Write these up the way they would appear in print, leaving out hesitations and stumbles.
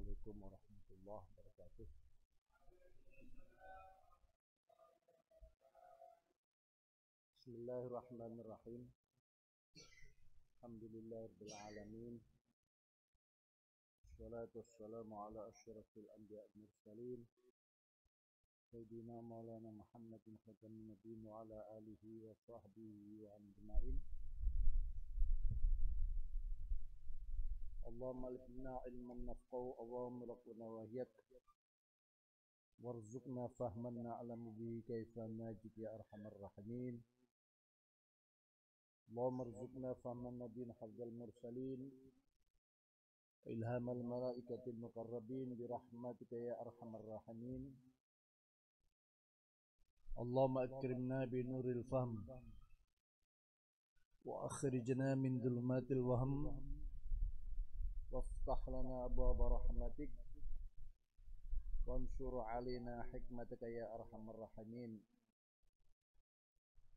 Assalamualaikum warahmatullahi wabarakatuh. Bismillahirrahmanirrahim. Alhamdulillahirabbil alamin. Wassalatu wassalamu ala asyrafil anbiya'i wal mursalin. Sayyidina Maulana Muhammadin khatamin nabiyyin wa ala alihi wa sahbihi wa ajma'in. Allahumma alhimna ilman nafqahu, Allahumma rabbuna wahyak, warzuqna fahman na'lamu bihi kaifa najid ya arhamar rahimin. Allahumma arzuqna fahman nabiyyin hafzal mursalin, ilhamal malaikatil muqarrabin birahmatika ya arhamar rahimin. Allahumma akrimna binuril fahm wa akhrijna min dhulumatil wahm waftah lana abwaaba rahmatik wansur alaina hikmataka ya arhamar rahimin.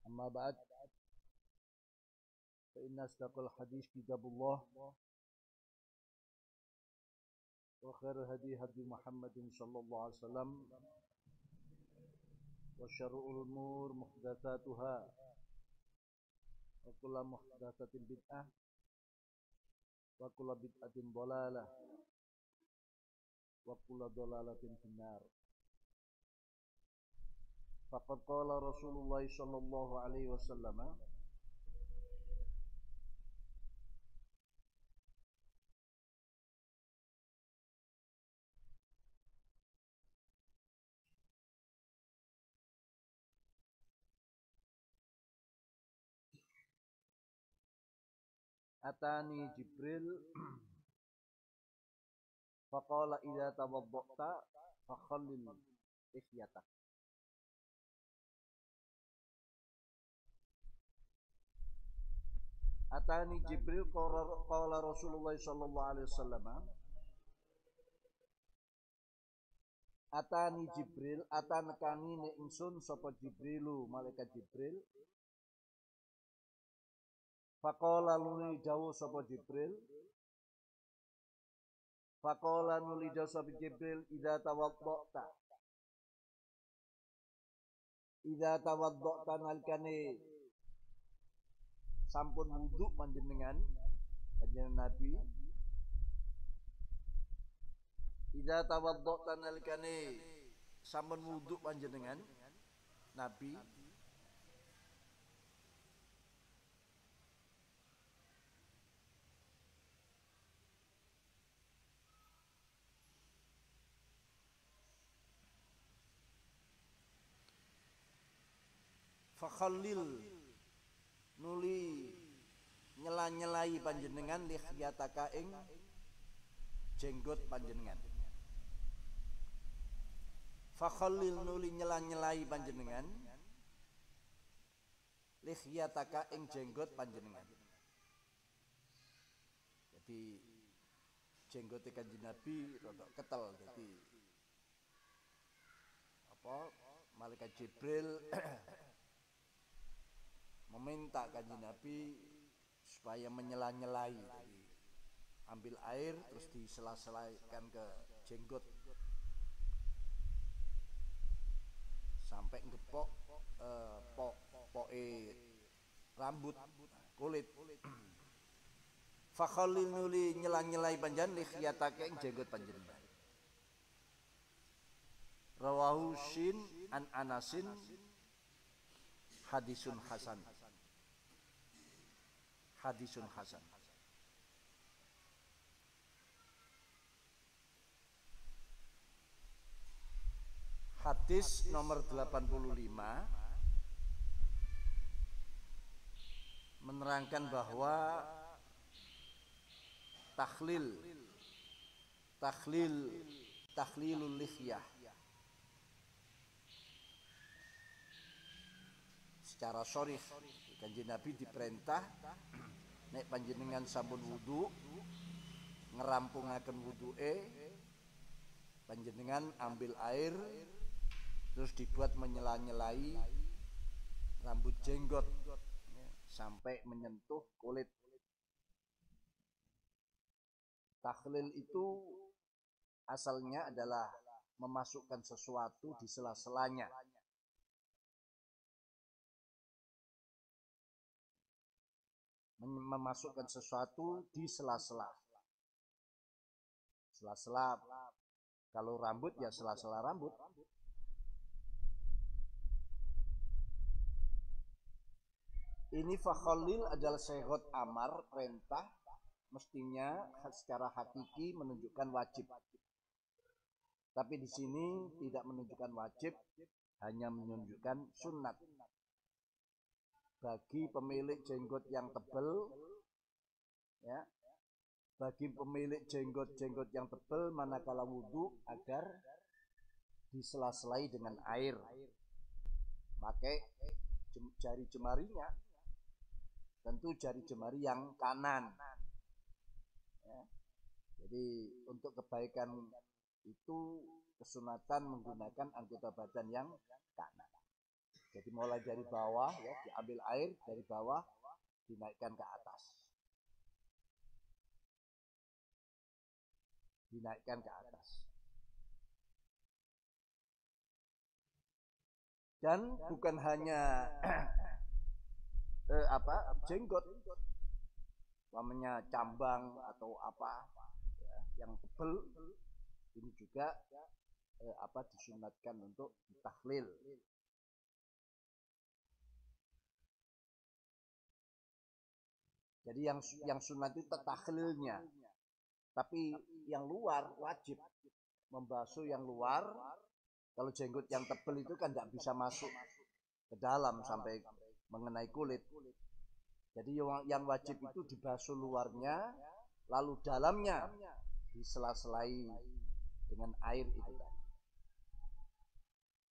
Amma ba'd, fa inna asdaqal hadis kitabullah wa khairul hadi hadi Muhammadin sallallahu alaihi wasallam wa syarrul umur muhdatsatuha wa kullu muhdatsatin bid'ah wa kullu bid'atin dhalalah wa kullu dhalalatin finnar. Faqad qala Rasulullah sallallahu alaihi wasallam, atani Jibril faqala idza tawadda'ta fakhallil ihyatak. Atani Jibril qala Rasulullah sallallahu alaihi wasallam, atani Jibril atanekani nek ingsun sapa Jibrilu malaikat Jibril. Faqala nuli dawuh sapa Jibril, faqala nuli dawuh sapa Jibril, idza tawadda'ta nalikane sampun wudu panjenengan kanjeng Nabi. Idza tawadda'ta nalikane sampun wudu panjenengan Nabi, fakhallil nuli nyela-nyelai panjenengan lihiyataka ing jenggot panjenengan. Fakhallil nuli nyela-nyelai panjenengan lihiyataka ing jenggot panjenengan. Jadi jenggote Kanjeng Nabi rada ketel, jadi malaikat Jibril meminta Kanjeng Nabi supaya menyela-nyelai, jadi ambil air terus disela-selaikan ke jenggot sampai ngepok poke rambut kulit. Fakhalil nuli nyela-nyelai panjenengan lihiyatake ing jenggot panjenengan. Rawahu Shin an Anasin hadisun hasan. Hadisun hasan. Hadis nomor 85 menerangkan bahwa takhlilul lihyah secara sharih, Kanjeng Nabi diperintah nek panjenengan sampun wudu ngerampungaken wuduke, panjenengan ambil air terus dibuat menyela-nyelai rambut jenggot sampai menyentuh kulit. Takhlil itu asalnya adalah memasukkan sesuatu di sela-selanya. Memasukkan sesuatu di sela-sela. Sela-sela, kalau rambut ya sela-sela rambut. Ini fakholil adalah syarat amar, perintah, mestinya secara hakiki menunjukkan wajib. Tapi di sini tidak menunjukkan wajib, hanya menunjukkan sunnat. Bagi pemilik jenggot yang tebal, ya, bagi pemilik jenggot-jenggot yang tebal, manakala wudhu agar disela-selai dengan air, pakai jari jemarinya, tentu jari jemari yang kanan. Ya. Jadi untuk kebaikan itu kesunatan menggunakan anggota badan yang kanan. Jadi mulai dari bawah, ya, diambil air dari bawah, dinaikkan ke atas. Dinaikkan ke atas. Dan bukan hanya jenggot, namanya cambang atau apa, ya, yang tebal, ini juga disunatkan untuk ditahlil. Jadi yang sunat itu tahlilnya, tapi yang luar wajib membasuh yang luar. Kalau jenggot yang tebal itu kan tidak bisa masuk ke dalam sampai mengenai kulit. Jadi yang wajib itu dibasuh luarnya, lalu dalamnya disela-selai dengan air itu tadi.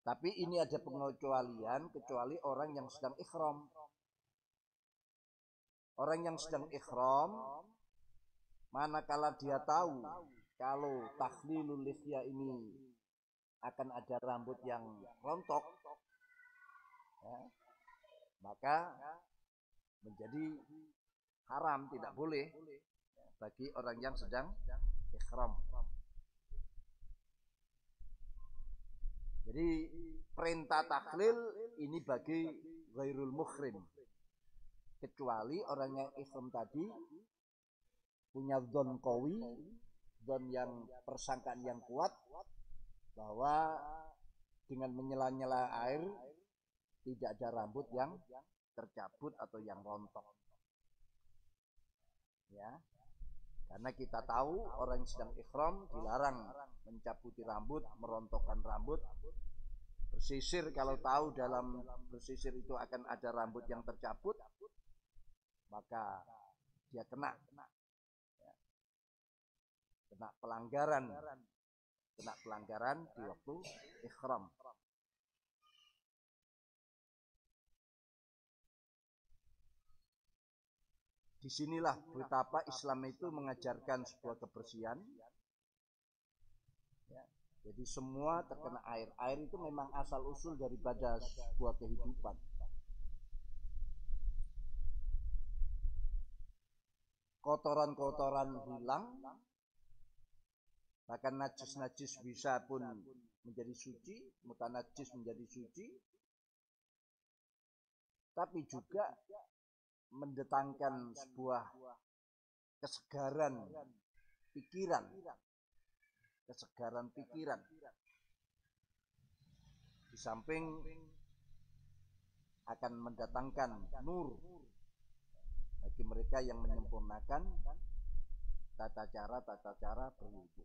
Tapi ini ada pengecualian, kecuali orang yang sedang ikhram. Orang yang sedang ikhram, manakala dia tahu kalau tahlilul lihya ini akan ada rambut yang rontok, ya, maka menjadi haram, tidak boleh bagi orang yang sedang ikhram. Jadi perintah tahlil ini bagi ghairul muhrim, kecuali orang yang ikhram tadi punya dzon qawi, dzon yang persangkaan yang kuat bahwa dengan menyela-nyela air tidak ada rambut yang tercabut atau yang rontok. Ya. Karena kita tahu orang yang sedang ikhram dilarang mencabuti rambut, merontokkan rambut, bersisir. Kalau tahu dalam bersisir itu akan ada rambut yang tercabut, maka dia kena pelanggaran di waktu ikhram. Disinilah betapa Islam itu mengajarkan sebuah kebersihan. Ya, jadi semua terkena air. Air itu memang asal usul daripada sebuah kehidupan. Kotoran-kotoran hilang, bahkan najis-najis bisa pun menjadi suci, mutanajis menjadi suci, tapi juga mendatangkan sebuah kesegaran pikiran. Di samping akan mendatangkan nur bagi mereka yang menyempurnakan tata cara berwudu.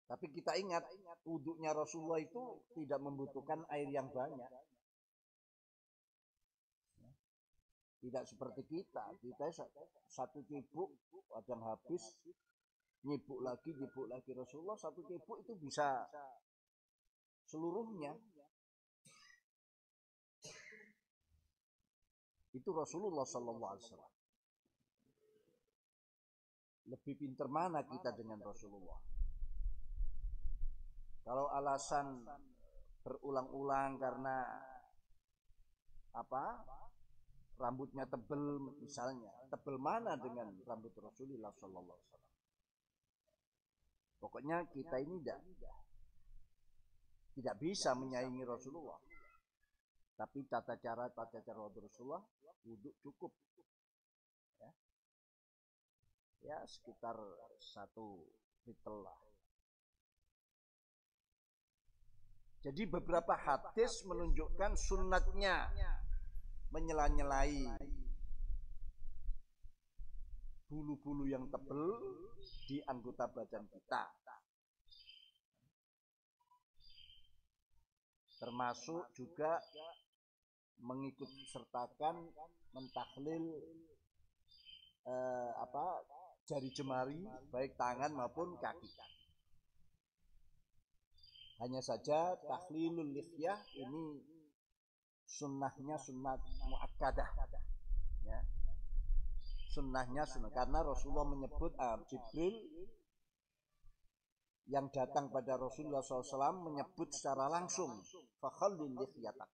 Tapi kita ingat, wudunya Rasulullah itu tidak membutuhkan air yang banyak. Tidak seperti kita satu cibuk kadang habis, nyibuk lagi. Rasulullah satu cibuk itu bisa seluruhnya. Itu Rasulullah SAW. Lebih pintar mana kita dengan Rasulullah? Kalau alasan berulang-ulang karena rambutnya tebal misalnya, tebal mana dengan rambut Rasulullah SAW? Pokoknya kita ini tidak bisa menyaingi Rasulullah. Tapi tata cara Rasulullah wudhu cukup. Ya sekitar 1 liter lah. Jadi beberapa hadis menunjukkan sunnatnya menyela-nyelai bulu-bulu yang tebal di anggota badan kita. Termasuk juga mengikut sertakan mentahlil jari jemari baik tangan maupun kaki. Hanya saja tahlilul lihyah ini sunnahnya sunnah muakkadah. Ya. Sunnahnya sunnah karena Rasulullah menyebut Jibril yang datang pada Rasulullah SAW menyebut secara langsung fakhallil lihyatak.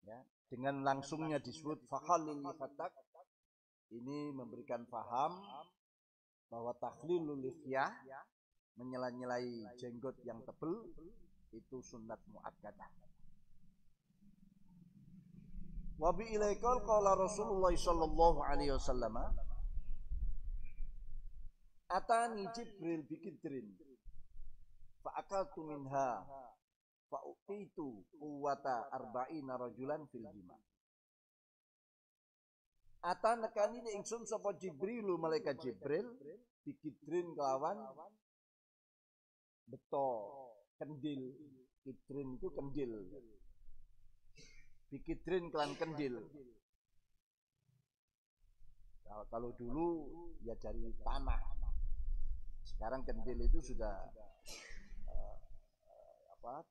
Ya, dengan langsungnya disebut fakhallil lihyatak ini memberikan paham bahwa tahlilul lihyah menyela-nyelai jenggot yang tebal itu sunnat muakkadah. Wa bi ilaikal qala Rasulullah sallallahu alaihi wasallam atani Jibril bikidrin fa akaltu minha fa utitu quwwata arba'ina rajulan fil jima. Ata nekani ingsun sapa Jibrilu malaikat Jibril bikidrin kelawan beto kendil. Kidrin itu kendil. Bikidrin kelan kendil. Kalau dulu ya dari tanah. Sekarang kendil itu sudah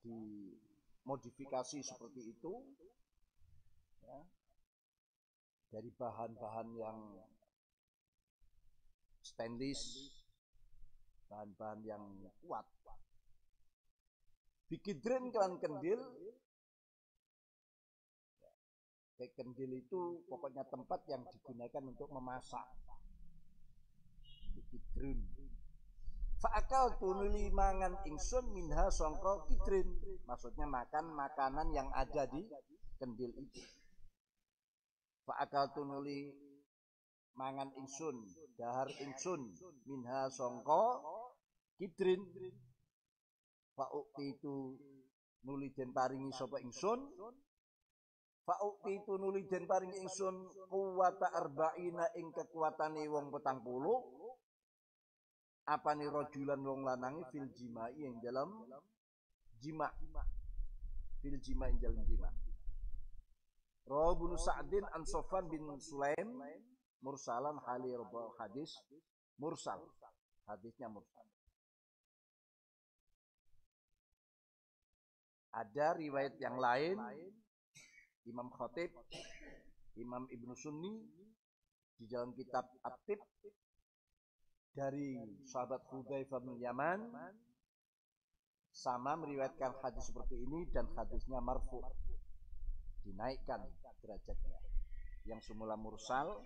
dimodifikasi seperti itu. Ya. Dari bahan-bahan yang stainless, bahan-bahan yang kuat. Bikidrin kelan kendil. Kendil itu pokoknya tempat yang digunakan untuk memasak. Bikidrin. Fa'akal tunuli mangan ingsun minha songko kidrin. Maksudnya makan makanan yang ada di kendil itu. Fa'akal tunuli mangan ingsun, dahar ingsun minha songko kidrin. Fa'ukti itu nuli den paringi sapa ingsun. Fa'ukti itu nuli den paringi ingsun kuwata arba'ina ing kekuatane wong 40. Apane rajulan wong lanangi fil jimai ing dalam jima. Fil jima ing dalam jima. Rawabun Sa'din an Sofan bin Sulaim mursalan hali hadis mursal. Hadisnya mursal. Ada riwayat yang lain Imam Khatib, Imam Ibnu Sunni di dalam kitab At-Tib dari sahabat Hudzaifah bin Yaman sama meriwayatkan hadis seperti ini dan hadisnya marfu, dinaikkan derajatnya. Yang semula mursal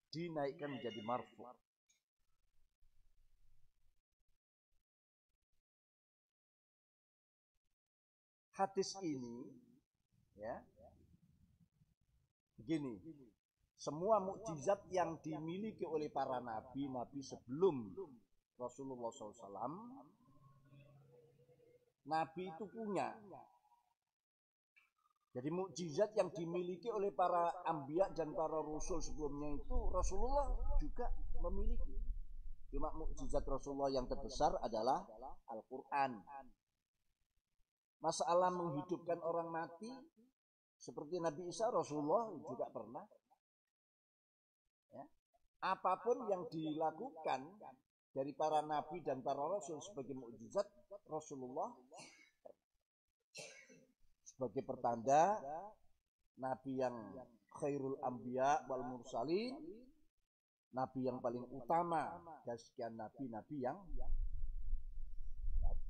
dinaikkan menjadi marfu. Hadis ini ya begini, semua mukjizat yang dimiliki oleh para nabi sebelum Rasulullah SAW, nabi itu punya. Jadi mukjizat yang dimiliki oleh para anbiya dan para rasul sebelumnya itu Rasulullah juga memiliki. Cuma mukjizat Rasulullah yang terbesar adalah Al-Quran. Masalah menghidupkan orang mati seperti Nabi Isa, Rasulullah juga pernah. Ya. Apapun yang dilakukan dari para nabi dan para rasul sebagai mukjizat, Rasulullah sebagai pertanda nabi yang khairul anbiya wal mursalin, nabi yang paling utama dari sekian nabi-nabi yang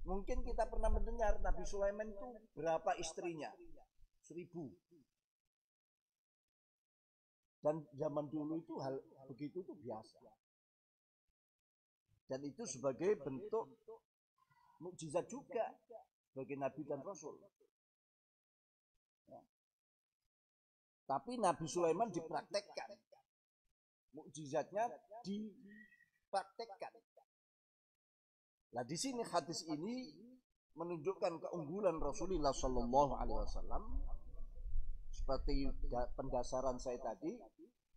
mungkin kita pernah mendengar Nabi Sulaiman itu berapa istrinya? 1000. Dan zaman dulu itu hal begitu itu biasa. Dan itu sebagai bentuk mukjizat juga bagi Nabi dan Rasul. Ya. Tapi Nabi Sulaiman dipraktekkan, mukjizatnya dipraktekkan. Nah di sini hadis ini menunjukkan keunggulan Rasulullah Shallallahu Alaihi Wasallam. Seperti pendasaran saya tadi,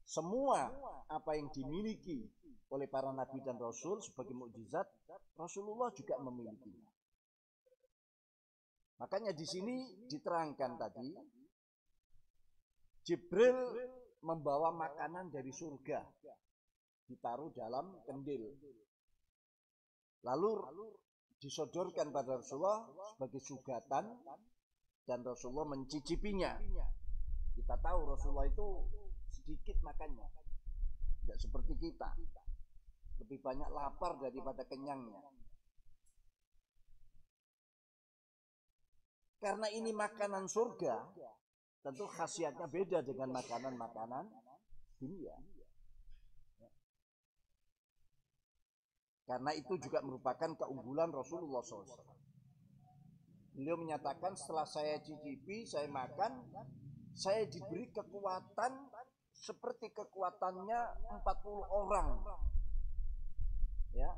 semua apa yang dimiliki oleh para nabi dan rasul sebagai mukjizat, Rasulullah juga memilikinya. Makanya di sini diterangkan tadi, Jibril membawa makanan dari surga, ditaruh dalam kendil, lalu disodorkan pada Rasulullah sebagai sugatan, dan Rasulullah mencicipinya. Kita tahu Rasulullah itu sedikit makannya, tidak seperti kita, lebih banyak lapar daripada kenyangnya. Karena ini makanan surga, tentu khasiatnya beda dengan makanan-makanan dunia. Karena itu juga merupakan keunggulan Rasulullah SAW. Beliau menyatakan, setelah saya cicipi, saya makan, saya diberi kekuatan seperti kekuatannya 40 orang, ya,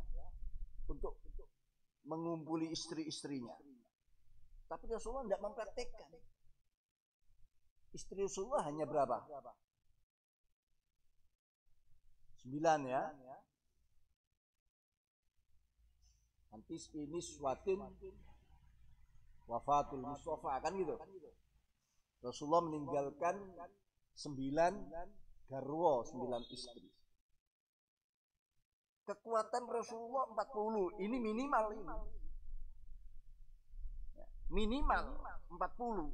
untuk mengumpuli istri-istrinya. Tapi Rasulullah tidak mempraktekkan. Istri Rasulullah hanya berapa? 9 ya. Nanti ini suatin wafatul Mustafa, kan gitu. Rasulullah meninggalkan 9 garwa, 9 istri. Kekuatan Rasulullah 40, ini minimal ini. Minimal 40.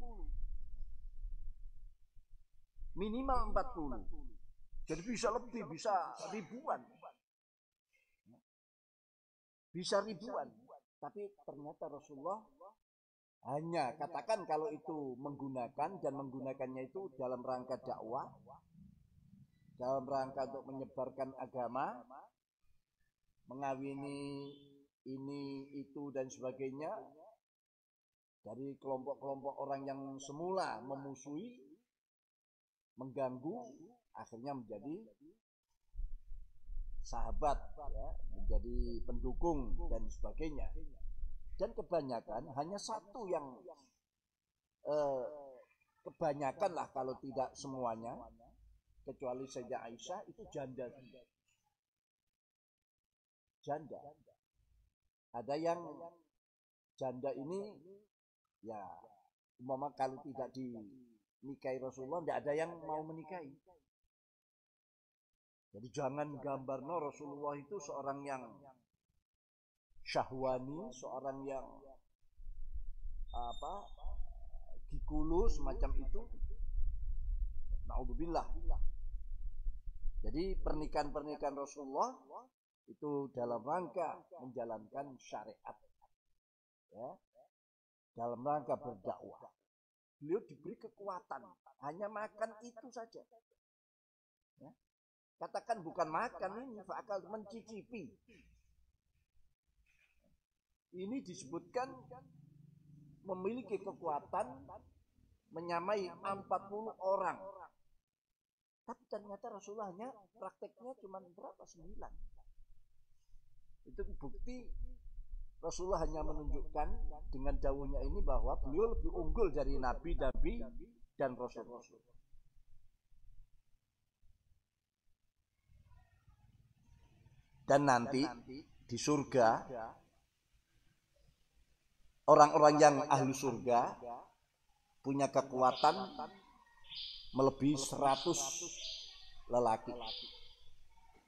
Minimal 40. Jadi bisa lebih, bisa ribuan. Bisa ribuan. Tapi ternyata Rasulullah hanya, katakan kalau itu menggunakan, dan menggunakannya itu dalam rangka dakwah, dalam rangka untuk menyebarkan agama, mengawini ini, itu, dan sebagainya, dari kelompok-kelompok orang yang semula memusuhi, mengganggu, akhirnya menjadi sahabat, ya, menjadi pendukung, dan sebagainya. Dan kebanyakan hanya satu yang kebanyakan lah, kalau tidak semuanya, kecuali Sayyidah Aisyah, itu janda. Janda. Ada yang janda ini, ya, umpama kalau tidak dinikahi Rasulullah, tidak ada yang mau menikahi. Jadi jangan gambarno Rasulullah itu seorang yang syahwani, seorang yang gikulu semacam itu. Naudzubillah. Jadi pernikahan-pernikahan Rasulullah itu dalam rangka menjalankan syariat, ya, dalam rangka berdakwah. Beliau diberi kekuatan, hanya makan itu saja. Ya. Katakan bukan makan ini, fakal mencicipi. Ini disebutkan memiliki kekuatan menyamai 40 orang. Tapi ternyata Rasulullah prakteknya cuma berapa? 9. Itu bukti Rasulullah hanya menunjukkan dengan dawuhnya ini bahwa beliau lebih unggul dari nabi-nabi dan rasul-rasul. Dan nanti di surga, orang-orang yang ahli surga punya kekuatan melebihi 100 lelaki.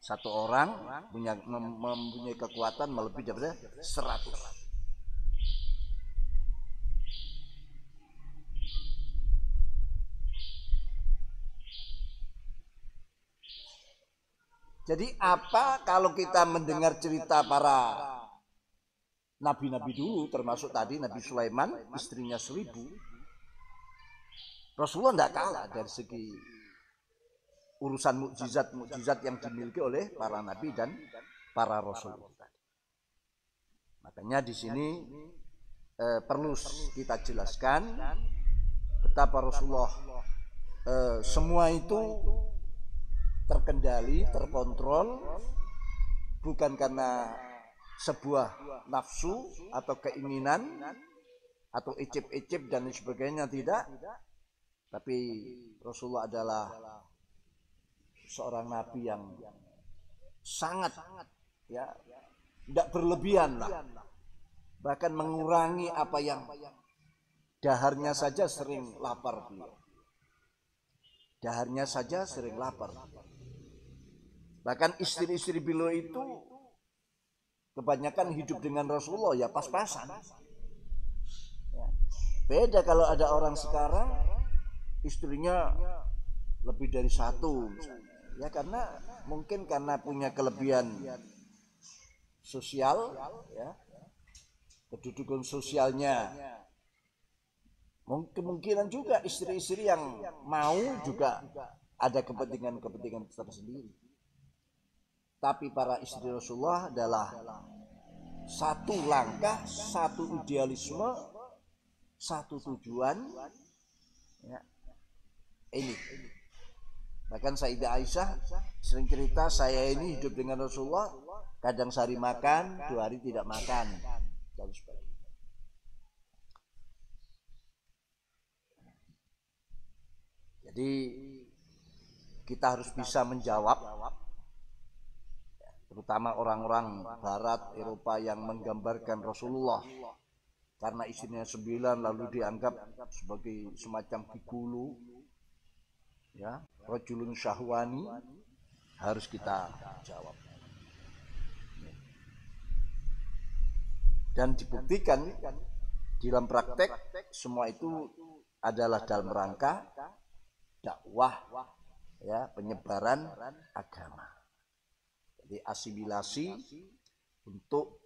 Satu orang mempunyai kekuatan melebihi daripada 100. Jadi apa kalau kita mendengar cerita para nabi-nabi dulu, termasuk tadi Nabi Sulaiman, istrinya 1000, Rasulullah tidak kalah dari segi urusan mukjizat yang dimiliki oleh para nabi dan para rasul. Makanya di sini perlu kita jelaskan betapa Rasulullah semua itu terkendali, terkontrol, bukan karena sebuah nafsu atau keinginan atau icip-icip dan sebagainya, tidak. Tapi Rasulullah adalah seorang nabi yang sangat ya, tidak berlebihan lah, bahkan mengurangi apa yang daharnya saja sering lapar beliau. Daharnya saja sering lapar. Bahkan istri-istri beliau itu kebanyakan hidup dengan Rasulullah ya pas-pasan. Ya. Beda kalau ada orang sekarang istrinya lebih dari satu misalnya. Ya karena mungkin karena punya kelebihan sosial, ya, kedudukan sosialnya. Kemungkinan juga istri-istri yang mau juga ada kepentingan-kepentingan tersendiri. Tapi para istri Rasulullah adalah satu langkah, satu idealisme, satu tujuan. Ya. Ini. Bahkan Sayyidah Aisyah sering cerita, saya ini hidup dengan Rasulullah, kadang sehari makan, 2 hari tidak makan. Dan sebagainya. Jadi kita harus bisa menjawab, terutama orang-orang Barat, Eropa yang menggambarkan Rasulullah karena istrinya 9 lalu dianggap sebagai semacam gigolo, ya, rajulun syahwani, harus kita jawab. Dan dibuktikan di dalam praktek semua itu adalah dalam rangka dakwah, ya, penyebaran agama. Jadi asimilasi untuk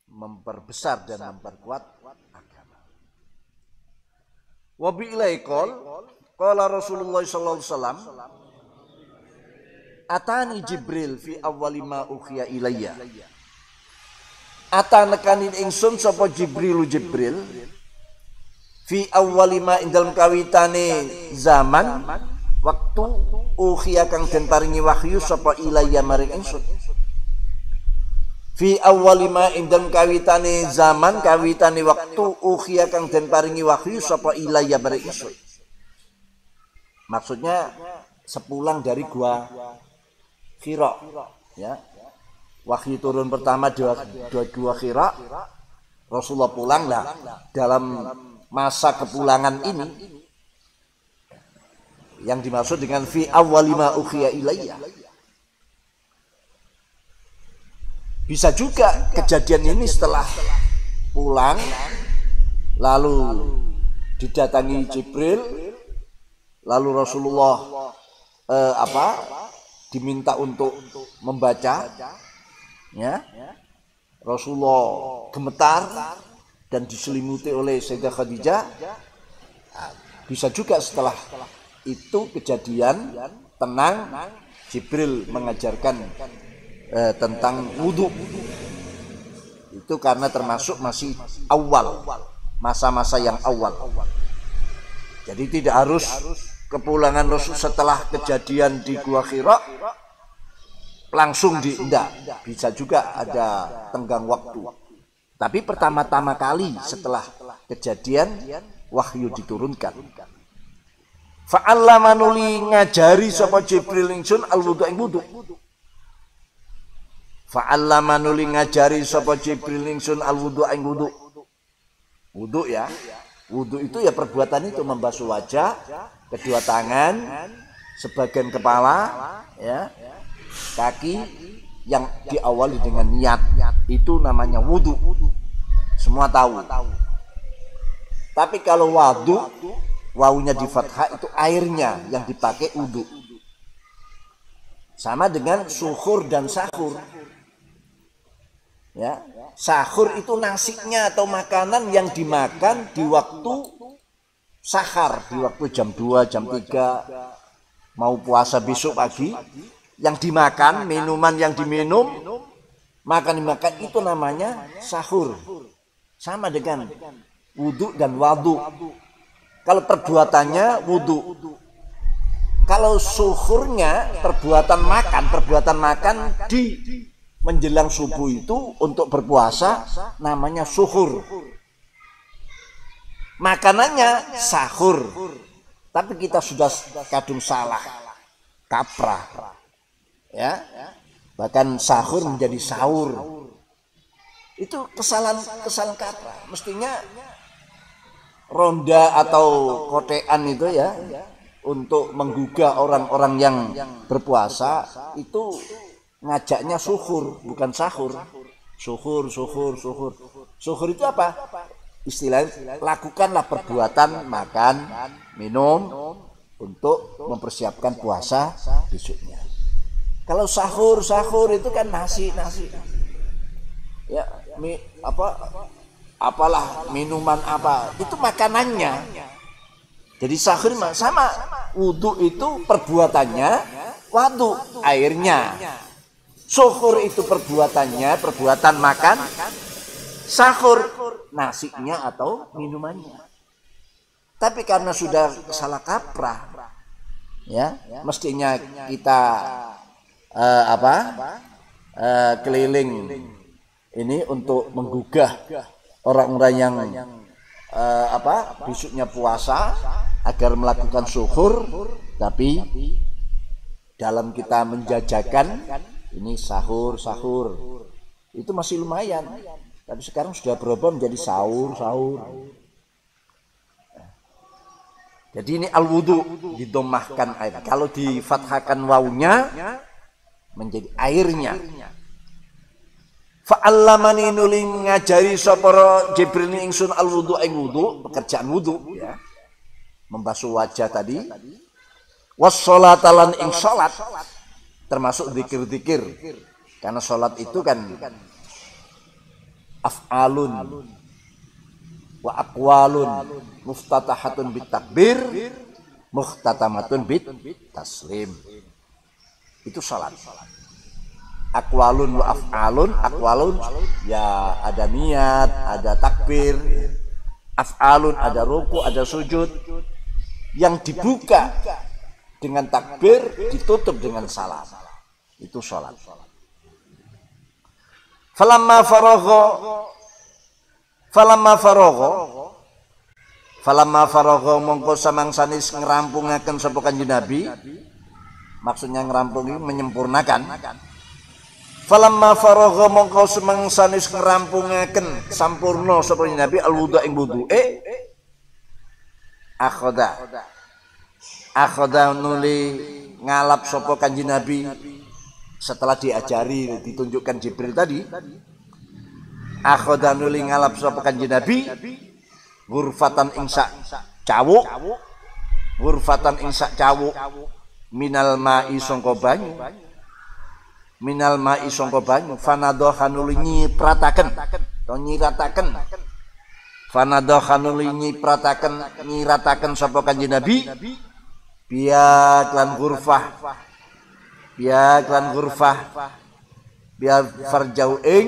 memperbesar dan memperkuat agama. Wa bi ilaikol qala Rasulullah sallallahu alaihi wasallam, atani Jibril fi awwali ma ukhiya ilayya. Atanekanin ingsun sapa Jibril fi awwali ma ing dalem kawitane zaman waktu ukhiya kang den paringi wahyu sapa ilayya maring ingsun. Fi awwali ma ing dalem kawitane zaman, kawitane waktu ukhiya kang den paringi wahyu sapa ilayya maring ingsun. Maksudnya sepulang dari gua Hira, ya. Wahyu turun pertama dua Hira, Rasulullah pulang lah. Dalam masa kepulangan ini yang dimaksud dengan fi awwali ma ukhiya ilayya, bisa juga kejadian ini setelah pulang lalu didatangi Jibril, lalu Rasulullah diminta untuk membaca, ya. Rasulullah gemetar dan diselimuti oleh Sayyidah Khadijah. Bisa juga setelah itu kejadian tenang, Jibril mengajarkan tentang wudhu. Itu karena termasuk masih awal, masa-masa yang awal. Jadi tidak harus kepulangan Rasul setelah kejadian di Gua Hira langsung enggak, bisa juga ada tenggang waktu. Tapi pertama-tama kali setelah kejadian wahyu diturunkan. Fa'allama nuli ngajari sapa Jibril ingsun al-wudu ing wudu. Fa'allama nuli ngajari sapa Jibril ingsun al-wudu ing wudu. Wudu, ya. Wudu itu ya perbuatan itu membasuh wajah, kedua tangan, sebagian kepala, ya, kaki yang diawali dengan niat, itu namanya wudu. Semua tahu. Tapi kalau wadu, wawunya di fathah, itu airnya yang dipakai wudu. Sama dengan suhur dan sahur. Ya, sahur itu nasinya atau makanan yang dimakan di waktu sahar, di waktu jam 2, jam 3, mau puasa besok pagi. Yang dimakan, minuman yang diminum Makan itu namanya sahur. Sama dengan wudu dan wadu. Kalau perbuatannya wudu. Kalau suhurnya perbuatan makan di menjelang subuh itu untuk berpuasa namanya suhur. Makanannya sahur. Tapi kita sudah kadung salah, kaprah. Ya. Bahkan sahur menjadi sahur. Itu kesalahan kaprah. Mestinya ronda atau kotean itu ya untuk menggugah orang-orang yang berpuasa itu ngajaknya suhur, bukan sahur. Suhur. Suhur itu apa? Istilahnya lakukanlah perbuatan makan, minum untuk mempersiapkan puasa besoknya. Kalau sahur itu kan nasi. Ya, apalah minuman apa, itu makanannya. Jadi sahur sama, wudu itu perbuatannya, wadu airnya. Suhur itu perbuatan makan, sahur nasinya atau minumannya. Tapi karena sudah salah kaprah, ya, mestinya kita keliling ini untuk menggugah orang-orang yang besoknya puasa agar melakukan suhur, tapi dalam kita menjajakan ini sahur itu masih lumayan, tapi sekarang sudah berubah menjadi sahur. Jadi ini al-wudu didomahkan air. Kalau difathahkan wawunya menjadi airnya. Fa'allamani nuli ngajari sapa Jibril ingsun al-wudu ing wudu, pekerjaan wudu ya. Membasuh wajah tadi. Was-sholata lan ing salat termasuk zikir-zikir. Karena salat itu kan af'alun wa aqwalun muftatahatun bit takbir muhtatamatun bit taslim. Itu salat. Aqwalun wa af'alun, aqwalun ya ada niat, ada takbir. Af'alun ada ruku, ada sujud. Yang dibuka dengan takbir, ditutup dengan salam. Itu salat. Falamma faragha mongko samangsanis ngrampungaken sapa Kanjeng Nabi. Maksudnya ngerampungi menyempurnakan. Falamma faragha mongko samangsanis ngrampungaken sampurna sapa Nabi al-wudu ing wudu'e akhadha nuli ngalap sapa Kanjeng Nabi setelah diajari ditunjukkan Jibril tadi. Akhadha nuli ngalap sapa Kanjeng Nabi ghurfatan ing sak cawuk minal ma'i sangka banyu fanadha nuli nyirataken sapa Kanjeng Nabi biya klan farjau ing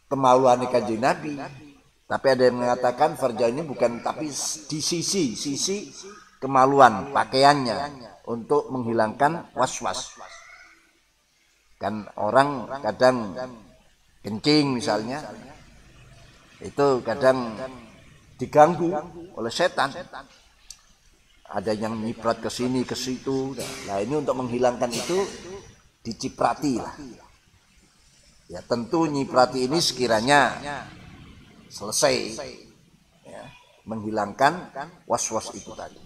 kemaluane Kanjeng Nabi. Tapi ada yang mengatakan farjau ini bukan, tapi di sisi kemaluan pakaiannya untuk menghilangkan was-was. Kan orang kadang kencing misalnya, itu kadang diganggu oleh setan. Ada yang nyiprat ke sini ke situ. Nah, ini untuk menghilangkan itu diciprati lah. Ya tentu nyiprati ini sekiranya selesai ya, menghilangkan was-was itu tadi.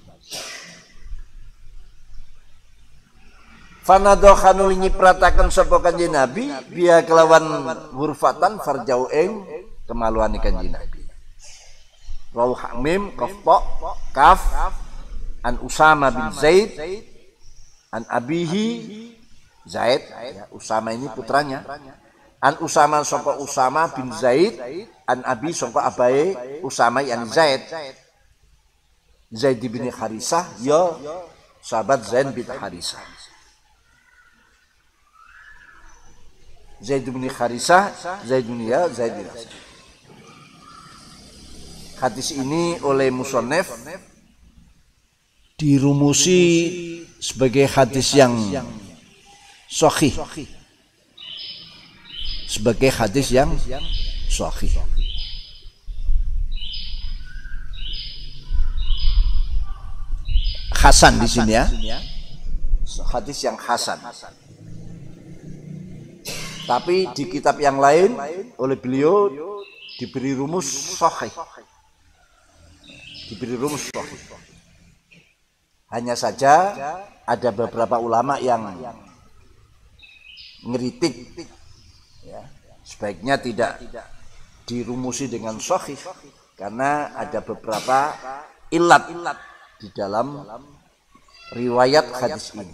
Fanadokhanul nyipratakan sapa Kanjeng Nabi biya kelawan hurfatan farjau ing kemaluan Kanjeng Nabi. Rawu hamim kaf an Usama bin Zaid an abihi Zaid ya, Usama ini putranya. An Usama sapa Usama bin Zaid an abi sapa abae Usama yang Zaid bin Harisah ya sahabat Zaid bin Harisah. Zaid bin Harisah, Zaid bin Harisah. Hadis ini oleh musannif dirumusi sebagai hadis yang sahih. Sebagai hadis yang sahih. Hasan di sini ya. Hadis yang hasan. Tapi di kitab yang lain oleh beliau diberi rumus sahih. Diberi rumus sahih. Hanya saja ada beberapa ulama yang ngeritik ya, sebaiknya tidak dirumusi dengan sahih karena ada beberapa ilat di dalam riwayat hadis ini.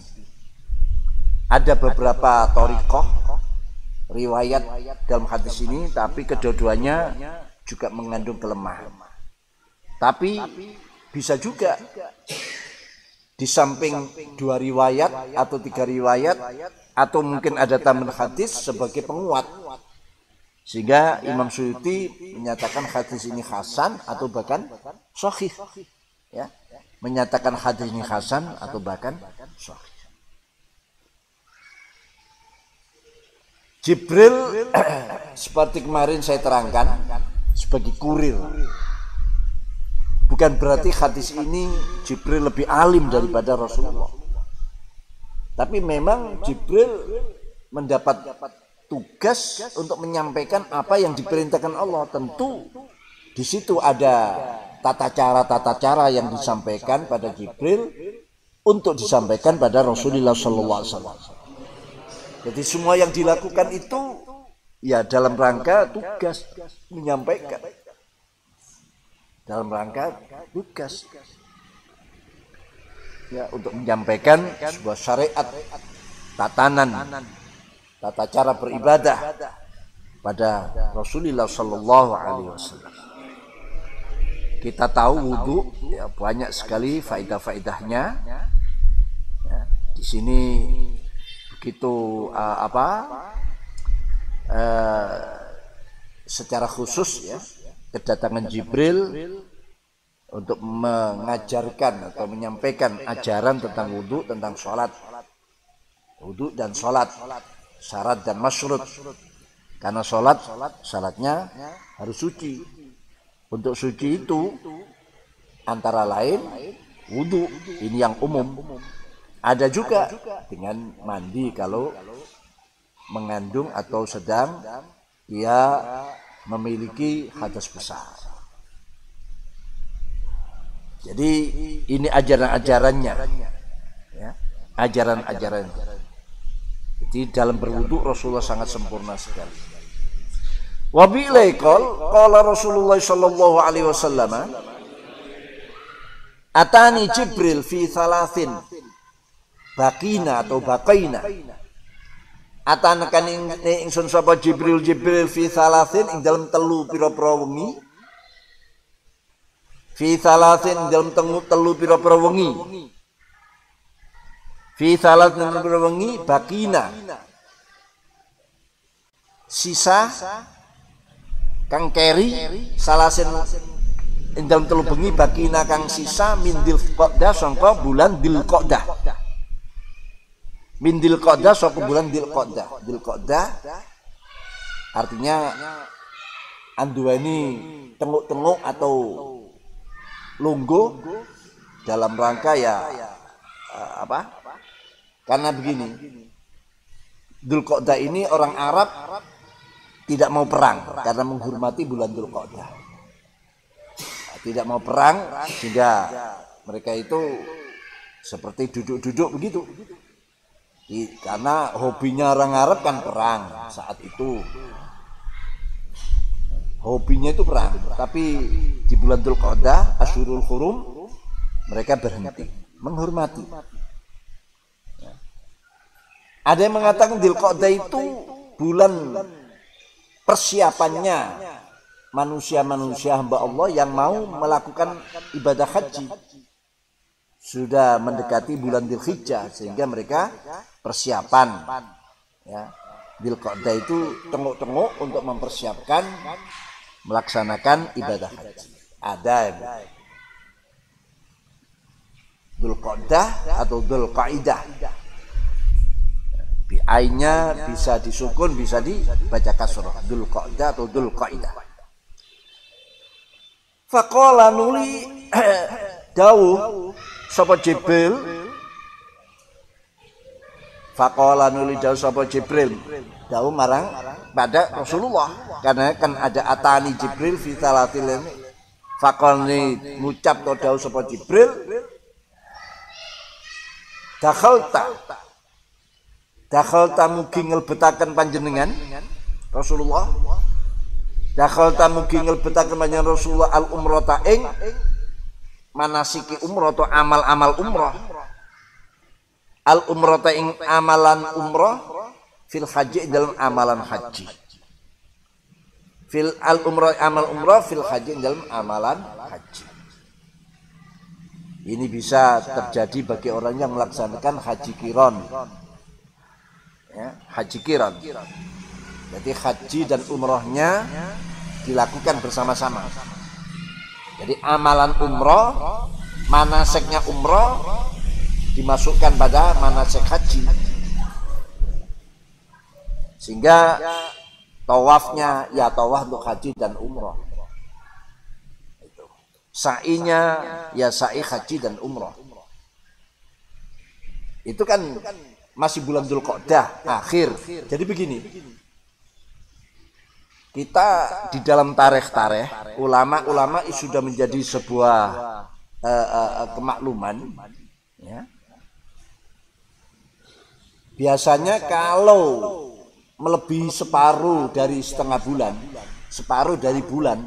Ada beberapa thariqah riwayat dalam hadis ini, tapi kedua-duanya juga mengandung kelemahan. Tapi bisa juga di samping 2 riwayat atau 3 riwayat atau mungkin ada tambahan hadis sebagai penguat, sehingga Imam Suyuti menyatakan hadis ini hasan atau bahkan sahih ya, menyatakan hadis ini hasan atau bahkan sahih. Jibril seperti kemarin saya terangkan sebagai kurir. Bukan berarti hadis ini Jibril lebih alim daripada Rasulullah. Tapi memang Jibril mendapat tugas untuk menyampaikan apa yang diperintahkan Allah. Tentu di situ ada tata cara yang disampaikan pada Jibril untuk disampaikan pada Rasulullah SAW. Jadi semua yang dilakukan itu ya dalam rangka tugas menyampaikan. Dalam rangka tugas ya, untuk menyampaikan sebuah syariat, tatanan, tata cara beribadah pada Rasulullah Sallallahu Alaihi Wasallam. Kita tahu wudu ya, banyak sekali faedah-faedahnya ya, di sini begitu secara khusus ya, kedatangan Jibril untuk mengajarkan atau menyampaikan ajaran tentang wudu, tentang sholat, wudu dan sholat, syarat dan masyrut. Karena sholatnya harus suci. Untuk suci itu antara lain wudu, ini yang umum. Ada juga dengan mandi kalau mengandung atau sedang dia memiliki hadas besar. Jadi ini ajaran-ajarannya ya, ajaran-ajaran. Jadi dalam berwudu Rasulullah sangat sempurna sekali. Wa bi ilaikal qala Rasulullah sallallahu alaihi wasallam, atani Jibril fi thalathin baqina atau baqaina. Atanakan ingsun sapa Jibril fi thalathin ing dalem telu pira-pira wengi. Fi thalathin dalem telu pira-pira wengi. Fi thalathin pira wengi baqina. Sisa kang keri salasin ing dalem telu bengi baqina kang sisa min Dzulqa'dah sangka bulan Dzulqa'dah. Min Dzulqa'dah saka bulan Dzulqa'dah. Dzulqa'dah artinya anduweni tenguk-tenguk atau lungguh dalam rangka ya karena begini, Dzulqa'dah ini orang Arab tidak mau perang karena menghormati bulan Dzulqa'dah. Tidak mau perang sehingga mereka itu seperti duduk-duduk begitu. Karena hobinya orang Arab kan perang saat itu. Hobinya itu perang. Tapi di bulan Dzulqa'dah, Asyurul Hurum, mereka berhenti, menghormati. Ada yang mengatakan Dzulqa'dah itu bulan persiapannya manusia-manusia hamba Allah yang mau melakukan ibadah haji. Sudah mendekati bulan Dzulhijjah sehingga mereka persiapan ya, Dzulqa'dah itu tenguk-tenguk untuk mempersiapkan melaksanakan ibadah haji. Ada yang Dzulqa'dah atau Dzulqa'idah. Bi-nya bisa disukun, bisa dibaca kasrah. Dzulqa'dah atau Dzulqa'idah. Faqala nuli dawuh sapa Jibril. Faqala nuli dawuh sapa Jibril. Dawuh marang pada Rasulullah, karena kan ada atani Jibril fi talatil ini. Faqala ngucap to dawuh sapa Jibril. Dakhalta mugi ngelbetaken panjenengan Rasulullah. Dakhalta mugi ngelbetaken panjenengan Rasulullah al umrata ing manasiki umrah atau amal-amal umrah. Al umrata ing amalan umrah fil haji dalam amalan haji. Fil al umrah amal umrah fil haji dalam amalan haji. Ini bisa terjadi bagi orang yang melaksanakan haji qiran. Ya, haji qiran. Jadi haji dan umrohnya dilakukan bersama-sama. Jadi amalan umroh, manasiknya umroh dimasukkan pada manasik haji. Sehingga tawafnya ya tawaf untuk haji dan umroh. Sa'inya ya sa'i haji dan umroh. Itu kan masih bulan Dzulqa'dah akhir. Jadi begini, kita di dalam tarikh ulama-ulama sudah menjadi sebuah kemakluman, ya. Biasanya kalau melebihi separuh dari setengah bulan, separuh dari bulan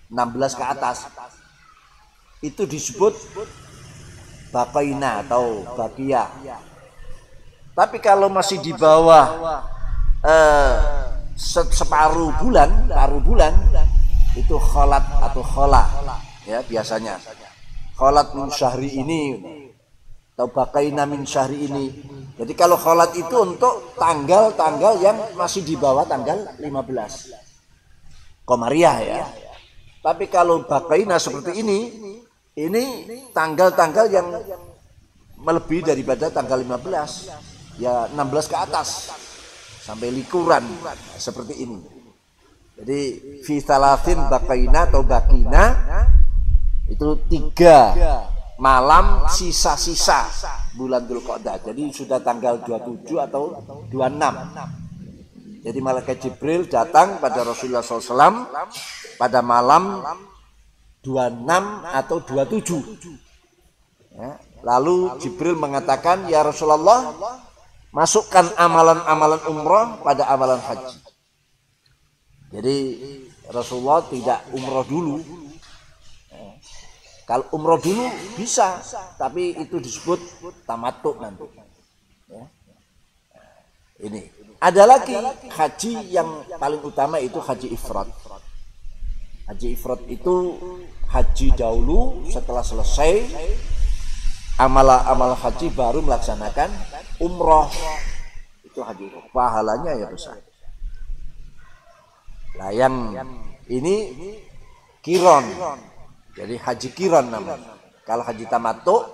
16 ke atas, itu disebut baqaina atau baqiyah. Tapi kalau masih di bawah separuh bulan, paruh bulan, itu kholat atau khola, ya biasanya. Kholat min syahri ini atau baqaina min syahri ini. Jadi kalau kholat itu untuk tanggal-tanggal yang masih di bawah tanggal 15 Komariah, ya. Tapi kalau baqaina seperti ini tanggal-tanggal yang melebihi daripada tanggal 15, ya 16 ke atas sampai likuran seperti ini. Jadi fi salasin baqaina atau baqina itu 3 malam sisa-sisa bulan Dzulqa'dah. Jadi sudah tanggal 27 atau 26. Jadi malaikat Jibril datang pada Rasulullah SAW pada malam 26 atau 27. Ya. Lalu Jibril mengatakan, ya Rasulullah, masukkan amalan-amalan umrah pada amalan haji. Jadi Rasulullah tidak umrah dulu. Kalau umrah dulu bisa, tapi itu disebut tamattu nanti. Ya. Ini ada lagi haji yang paling utama, itu haji ifrad. Haji ifrad itu haji dahulu, setelah selesai amal haji baru melaksanakan umrah. Itu haji ifrad, pahalanya ya besar. Nah yang ini qiran, jadi haji qiran namanya. Kalau haji tamattu,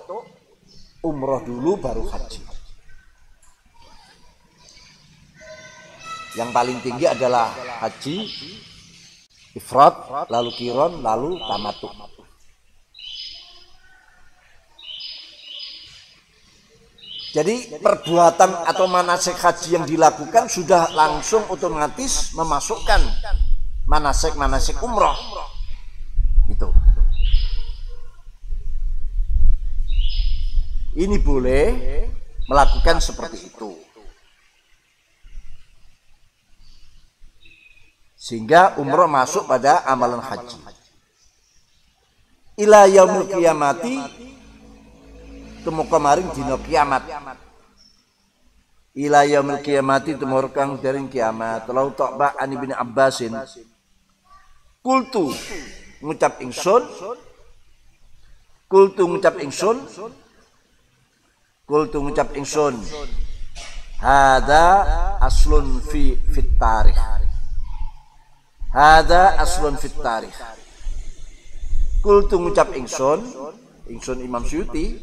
umrah dulu baru haji. Yang paling tinggi adalah haji ifrad, lalu qiran, lalu tamattu. Jadi perbuatan atau manasik haji yang dilakukan sudah langsung otomatis memasukkan manasik umrah. Itu. Ini boleh melakukan seperti itu. Sehingga umrah masuk pada amalan haji. Ila yaumil qiyamati, temu kemarin dina kiamat. Ila yaumil qiyamati, temu kang dereng kiamat. Lau ta'ba an Ibnu Abbasin. Kultu ngucap ingsun. Hada aslun fit tarikh. Hada aslun fit tarikh. Kultu ngucap ingsun Imam Suyuti,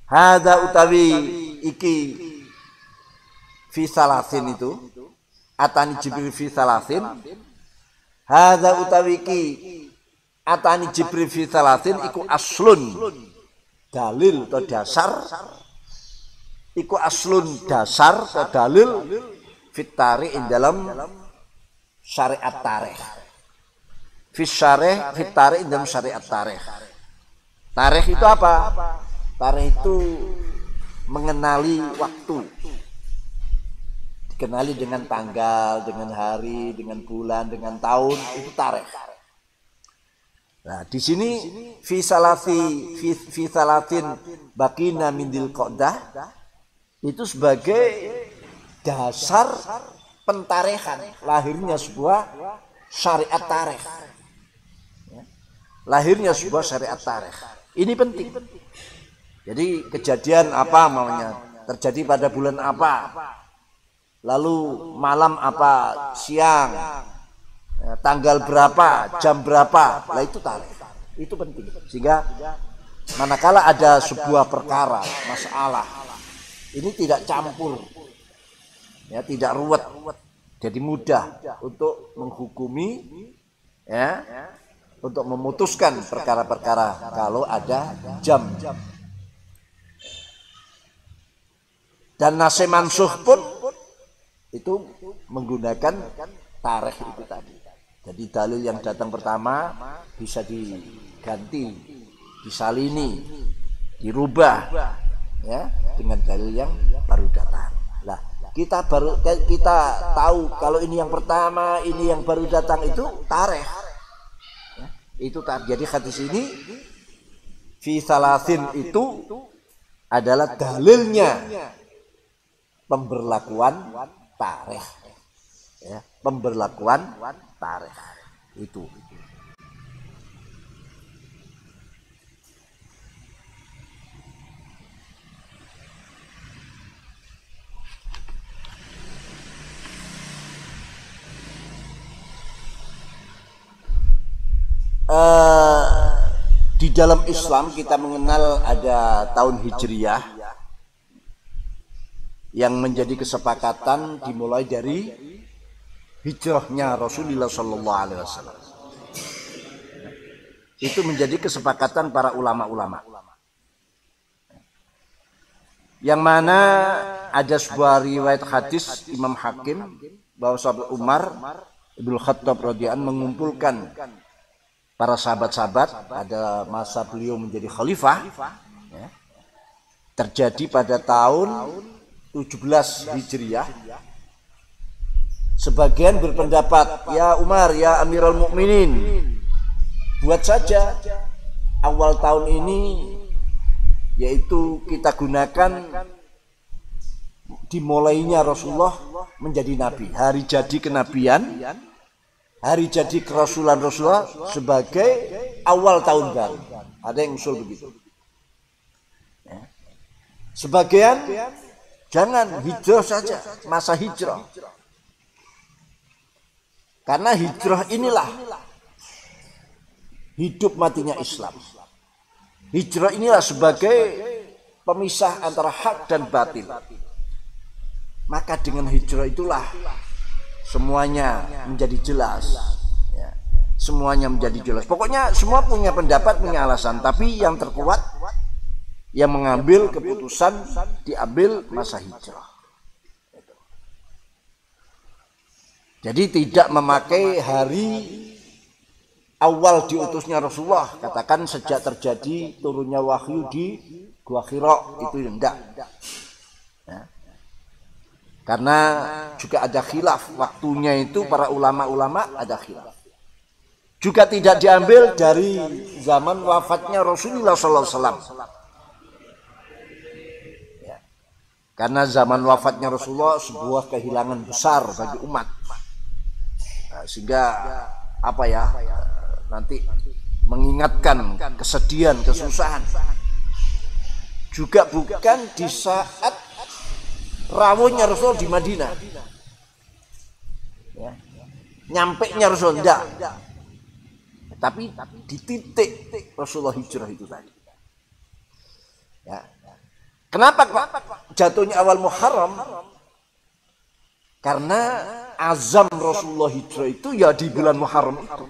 hada utawi iki fi salasin itu, atani Jibril fi salasin. Hada utawi iki atani Jibril fi salasin iku aslun, dalil atau dasar, iku aslun dasar atau dalil fit tarikh dalam syariat tarikh. Fi syarih fit tarikh dalam syariat tarikh. Tarikh itu apa? Tarikh itu mengenali waktu, dikenali dengan tanggal, dengan hari, dengan bulan, dengan tahun, itu tarikh. Nah, di sini fi salatin bakina min dzulqa'dah itu sebagai dasar pentarikhan lahirnya sebuah syariat tarikh. Lahirnya sebuah syariat tarikh. Ini penting. Jadi kejadian apa namanya terjadi pada bulan apa, lalu malam apa, siang, tanggal berapa, jam berapa, lah itu tarikh. Itu penting. Sehingga manakala ada sebuah perkara, masalah, ini tidak campur, ya, tidak ruwet, jadi mudah untuk menghukumi, ya, untuk memutuskan perkara-perkara kalau ada jam. Dan nasih mansuh pun itu menggunakan tarikh itu tadi. Jadi dalil yang datang pertama bisa diganti, disalini, dirubah, ya, dengan dalil yang baru datang. Lah, kita tahu kalau ini yang pertama, ini yang baru datang, itu tarikh. Ya, itu tarikh. Jadi hadis ini fi salasin itu adalah dalilnya pemberlakuan tarikh. Ya, pemberlakuan tarikh itu. Di dalam Islam kita mengenal ada tahun Hijriyah yang menjadi kesepakatan dimulai dari hijrahnya Rasulullah SAW. Itu menjadi kesepakatan para ulama-ulama. Yang mana ada sebuah riwayat hadis Imam Hakim bahwa sahabat Umar Ibnu Khattab radhiyallahu anhu mengumpulkan para sahabat-sahabat pada masa beliau menjadi khalifah, ya, terjadi pada tahun 17 Hijriyah. Sebagian berpendapat, ya Umar, ya Amirul Mukminin, buat saja awal tahun ini, yaitu kita gunakan dimulainya Rasulullah menjadi nabi, hari jadi kenabian, hari jadi kerasulan Rasulullah sebagai awal tahun baru. Ada yang usul begitu. Ya. Sebagian jangan, hijrah saja, masa hijrah. Karena hijrah inilah hidup matinya Islam. Hijrah inilah sebagai pemisah antara hak dan batil. Maka dengan hijrah itulah semuanya menjadi jelas, ya. Semuanya menjadi jelas. Pokoknya semua punya pendapat, punya alasan. Tapi yang terkuat, yang mengambil keputusan diambil masa hijrah. Jadi tidak memakai hari awal diutusnya Rasulullah. Katakan sejak terjadi turunnya wahyu di Gua Hira, itu enggak. Ya. Karena juga ada khilaf waktunya, itu para ulama-ulama ada khilaf. Juga tidak diambil dari zaman wafatnya Rasulullah SAW. Ya. Karena zaman wafatnya Rasulullah sebuah kehilangan besar bagi umat. Nah, sehingga apa ya, nanti mengingatkan kesedihan, kesusahan. Juga bukan di saat rawuhnya Rasul di Madinah. Ya. Nyampenya Rasul enggak. Tapi di titik Rasulullah hijrah itu tadi. Ya. Kenapa kok jatuhnya awal Muharram? Karena azam Rasulullah hijrah itu ya di bulan Muharram itu.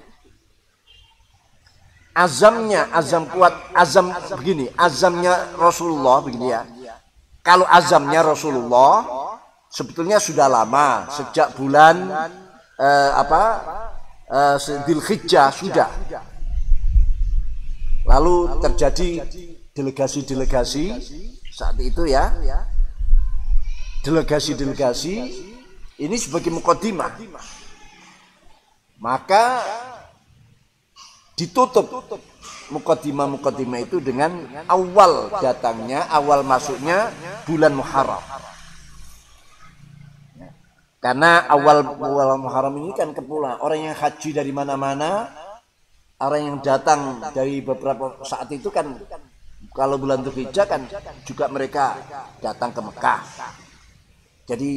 Azamnya, azam kuat, azam begini, azamnya Rasulullah begini ya. Kalau azamnya Rasulullah sebetulnya sudah lama, sejak bulan Dzulhijjah sudah. Lalu terjadi delegasi-delegasi saat itu ya. Delegasi-delegasi ini sebagai mukaddimah. Maka ditutup mukaddimah itu dengan awal datangnya, awal masuknya bulan Muharram. Karena awal Muharram ini kan kepulangan orang yang haji dari mana-mana, orang yang datang dari beberapa saat itu kan, kalau bulan Dzulhijjah kan juga mereka datang ke Mekah. Jadi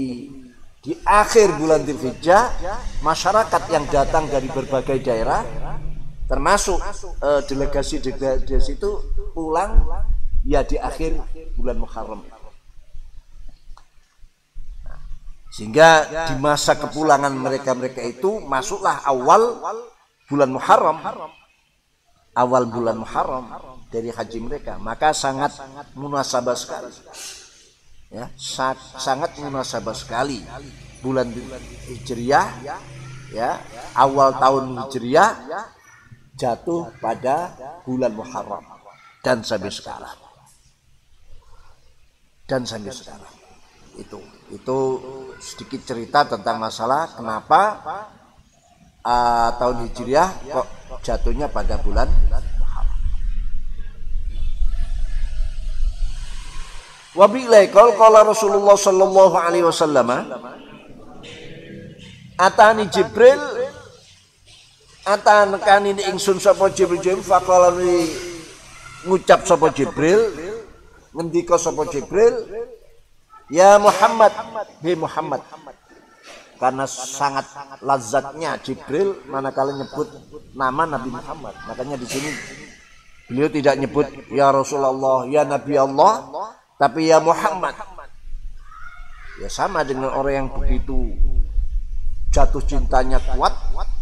di akhir bulan Dzulhijjah masyarakat yang datang dari berbagai daerah termasuk delegasi-delegasi itu pulang ya di akhir bulan Muharram. Sehingga di masa kepulangan mereka itu masuklah awal bulan Muharram. Awal bulan Muharram dari haji mereka. Maka sangat munasabah sekali. Ya, sangat munasabah sekali bulan Hijriah ya, awal tahun Hijriah jatuh pada bulan Muharram dan sampai sekarang. Itu sedikit cerita tentang masalah kenapa tahun Hijriah kok jatuhnya pada bulan Muharram. Wa bi'laikal qala Rasulullah sallallahu alaihi wasallam atani Jibril atan kanine ingsun sapa Jibril faqala ngucap sapa Jibril, ngendika sapa Jibril, ya Muhammad, hei Muhammad. Karena sangat lazatnya Jibril manakala nyebut nama Nabi Muhammad. Makanya di sini beliau tidak nyebut ya Rasulullah, ya Nabi Allah, tapi ya Muhammad. Ya sama dengan orang yang begitu jatuh cintanya kuat,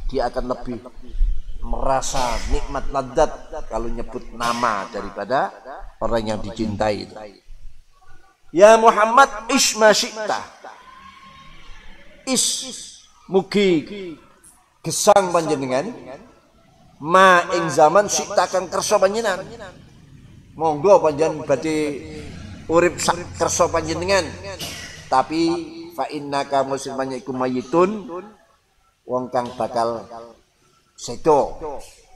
dia akan lebih merasa nikmat ladzat kalau nyebut nama daripada orang yang dicintai itu. Ya Muhammad isma syi'ta. Mugi gesang panjenengan ma ing zaman syi'ta kang kersa panjenengan. Monggo panjenengan badhe urip sak kersa panjenengan. Tapi fa innaka musliman iku mayitun, wong kang bakal sedo,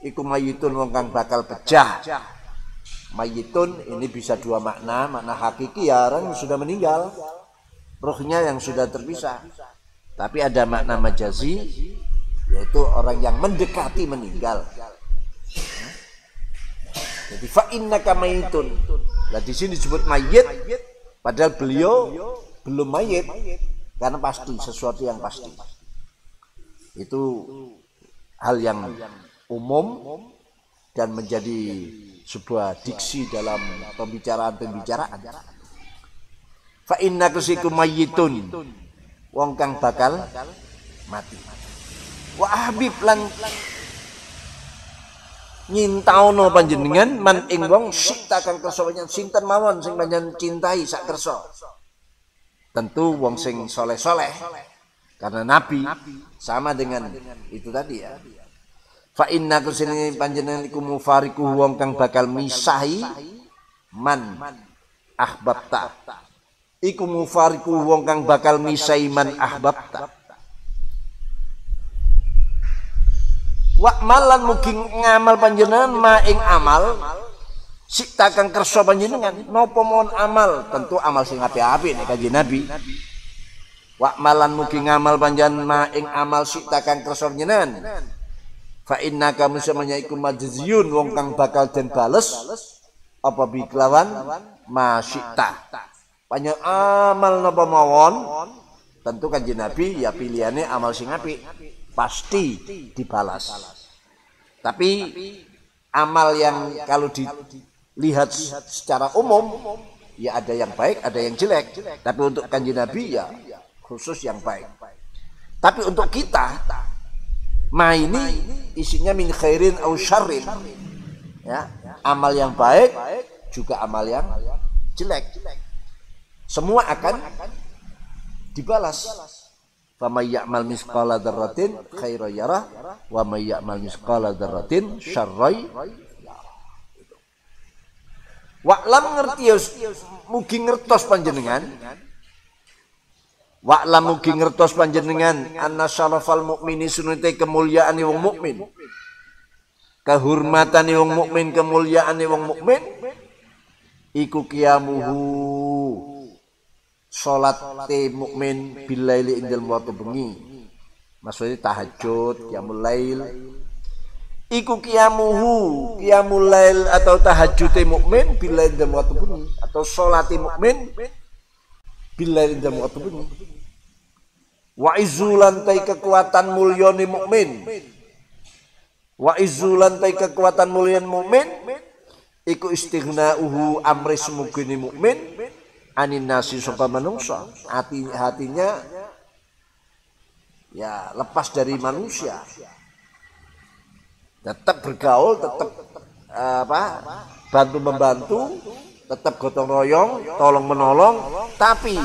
iku mayitun wong kang bakal pecah. Mayitun ini bisa dua makna, makna hakiki ya orang yang sudah meninggal, rohnya yang sudah terpisah. Tapi ada makna majazi, yaitu orang yang mendekati meninggal. Jadi fa innaka mayitun. Nah di sini disebut mayit, padahal beliau belum mayit, karena pasti sesuatu yang pasti. Itu hal yang umum dan menjadi sebuah diksi dalam pembicaraan. Fa innaka sikum mayyitun, wong kang bakal mati. Wa habib lan nyintaono panjenengan man ing wong sita kang kersa panjenengan sinten mawon sing panjenengan cintai sak kersa. Tentu wong sing soleh-soleh, karena Nabi sama dengan itu tadi ya. Fa inna kusini panjenengan iku mufariku wong kang bakal misahi man ahbabta. Iku mufariku wong kang bakal misahi man ahbabta. Wa malan mugi ngamal panjenengan ma ing amal sikta kang kersa panjenengan napa mon amal, tentu amal sing apik-apik nek Kanjeng Nabi. Wa malan mugi ngamal panjenengan ma ing amal sikta kang kersa panjenengan. Fa innaka musamanya iku majziyun wong kang bakal den bales apa bi kelawan ma sikta. banyak amal napa mawon, tentu Kanjeng Nabi ya pilihannya amal sing apik, pasti dibalas. Tapi amal yang kalau dilihat secara umum ya ada yang baik, ada yang jelek. Tapi untuk Kanjeng Nabi ya khusus yang baik. Tapi untuk kita, ini isinya min khairin au syarrin. Ya, amal yang baik juga amal yang jelek. Semua akan dibalas. Faman ya'mal misqala dzarratin khairan yarah wa may ya'mal misqala dzarratin syarran yarah. Wa'lam ngerti mugi ngertos panjenengan. Wa'lam mugi ngertos panjenengan anna syarafal mukmini sunate kemuliaan wong mukmin. Kehormatan wong mukmin, kemuliaan wong mukmin iku qiyamuhu salat mukmin bilaili ing dalem waktu bengi. Maksudnya tahajud, qiyamul lail. Iku qiyamul lail atau tahajud mukmin bilaili ing dalem waktu bengi atau salat mukmin bilaili ing dalem waktu bengi. Wa izulan tai kekuatan mulyane mukmin. Wa izulan tai kekuatan mulyane mukmin iku istighna'uhu amri semugine mukmin anin nasi sapa manungsa, hatinya ya lepas dari manusia, tetap bergaul, tetap bantu membantu, tetap gotong royong, tolong menolong, tapi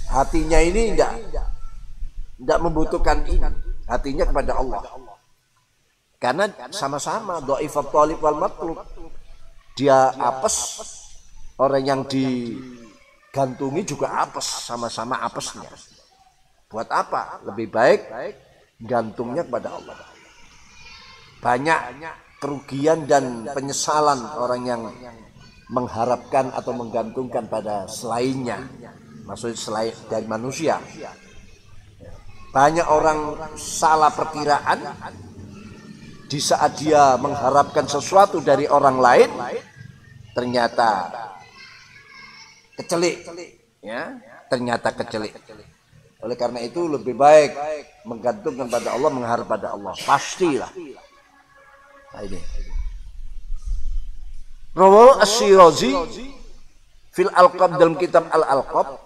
hatinya ini tidak membutuhkan ini, hatinya kepada Allah, karena sama-sama dhaifat thalib wal matlub, dia apes. Orang yang digantungi juga apes, sama-sama apesnya. Buat apa? Lebih baik gantungnya kepada Allah. Banyak kerugian dan penyesalan orang yang mengharapkan atau menggantungkan pada selainnya. Maksudnya selain dari manusia. Banyak orang salah perkiraan di saat dia mengharapkan sesuatu dari orang lain, ternyata kecelik, ya, ternyata kecelik. Oleh karena itu lebih baik menggantungkan pada Allah, mengharap pada Allah, pastilah. Nah, ini. Rawahu Asy-Syirazi fil Alqab dalam kitab Al-Alqab,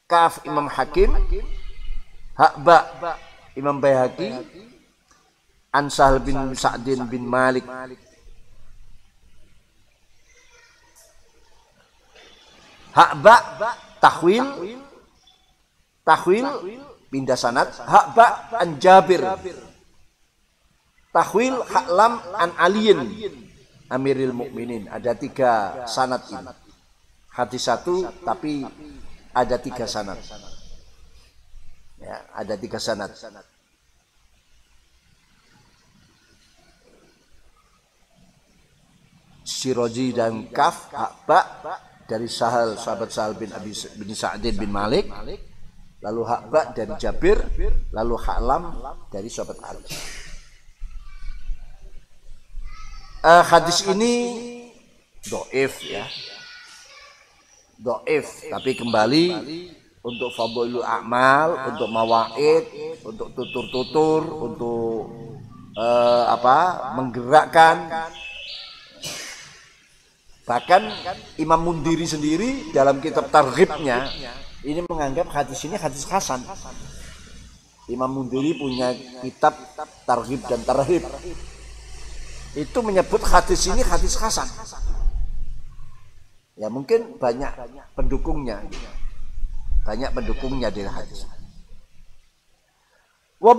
Kaf Imam Hakim, Hakba Imam Baihaqi, An Sahal bin Sa'din bin Malik. Hakba tahwil pindah sanad. Hakba an Jabir tahwil. Haklam an Aliyin Amiril Mukminin. Ada 3 sanad ini. Hadis 1 tapi ada 3 sanad. Ya, ada 3 sanad. Syirazi dan Kaf, Hakba dari sahabat Sahal bin Sa'din bin Malik, lalu Hakba dari Jabir, lalu Haklam dari sahabat Ali. Hadis ini dhaif, ya, dhaif, tapi kembali untuk fadhilul a'mal, untuk mawaid, untuk tutur-tutur, untuk menggerakkan. Bahkan Imam Mundiri sendiri dalam kitab Targhibnya ini menganggap hadis ini hadis hasan. Imam Mundiri punya kitab Targhib dan Tarhib. Itu menyebut hadis ini hadis hasan. Ya mungkin banyak pendukungnya. Banyak pendukungnya di hadis. Wa